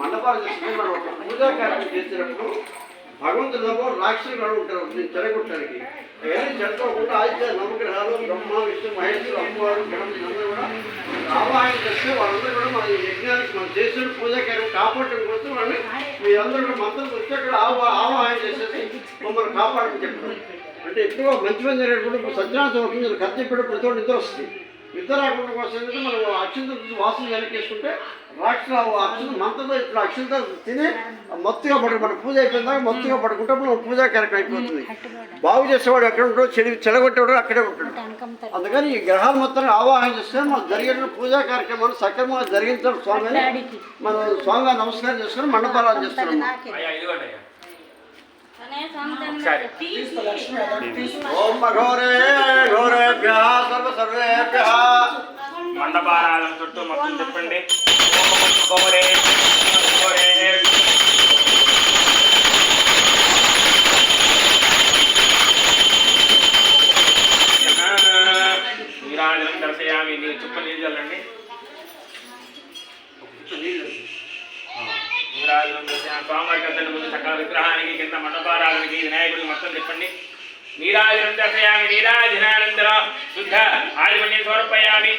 మండపాలు చేసుకుని మనం ఒక పూజా కార్యక్రమం చేసినప్పుడు భగవంతుడు రాక్షసులు ఉంటారు చెడగొట్టడానికి అవన్నీ చెడకోకుండా ఆదిత్య నవగ్రహాలు బ్రహ్మ విష్ణు మహేశ్వరు అమ్మవారు గణపతి అందరూ కూడా ఆవాహన చేస్తే వాళ్ళందరూ కూడా మన యజ్ఞానికి మనం చేసిన పూజా కార్యక్రమం కాపాడటం కోసం వాళ్ళని మీరందరూ కూడా మంత్రం వచ్చి అక్కడ ఆవాహన చేసేసి మమ్మల్ని కాపాడని చెప్పడం అంటే ఎక్కువ మంచి మంది జరిగేటప్పుడు సత్యనారాయణ అవుతుంది కత్తిపెట్టి ప్రతి ఒక్కటి నిద్ర వస్తుంది నిద్ర రాకుండా కోసం ఏంటంటే మనం అక్షంతలు వాసన వెనకేసుకుంటే రాక్షసులు అక్షంత మంత్రంతో ఇప్పుడు అక్షంత తిని మత్తుగా మన పూజ అయిపోయిన దాకా మత్తుగా పడుకుంటే మనం పూజా కార్యక్రమం అయిపోతుంది బాగు చేసేవాడు ఎక్కడ ఉంటాడో చెడగొట్టేవాడు అక్కడే ఉంటాడు అందుకని ఈ గ్రహాలు మొత్తం ఆవాహన చేస్తే మనం జరిగిన పూజా కార్యక్రమాన్ని సక్రమంగా జరిగించడం స్వామి మనం స్వామిగా నమస్కారం చేసుకుని మండపాలను చేస్తున్నాం మండపారాలను చుట్టూ మొత్తం చెప్పండి. నీరాజనం దర్శయామి. చుక్క నీళ్ళు చల్లండి. నీరాజనం దర్శయామి. స్వామివారికి అద్దెల ముందు సకల విగ్రహానికి కింద మండపారాలకి వినాయకుడికి మొత్తం చెప్పండి. నీరాజనం దర్శయామి. నీరాజనానందరం శుద్ధ ఆదిమన్యం సమర్పయామి.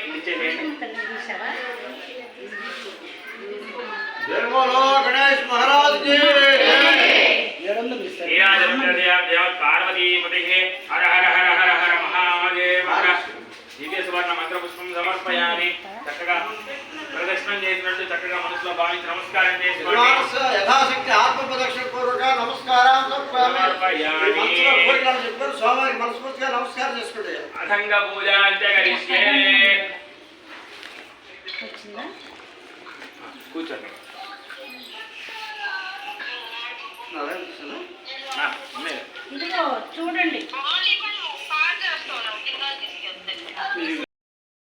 गणेश महाराज की నీరాజనం దర్శయామి. దేవ పార్వతీపతే హర హర హర హర హర మహాదేవ హర. దివ్య సువర్ణ మంత్రపుష్పం సమర్పయామి. చక్కగా ప్రదక్షిణం చేసినట్టు చక్కగా మనసులో భావించి నమస్కారం చేసుకోండి. యథాశక్తి ఆత్మ ప్రదక్షిణ పూర్వక నమస్కారం స్వామివారికి మనస్ఫూర్తిగా నమస్కారం చేసుకోండి. అథంగ పూజ కరిష్యే.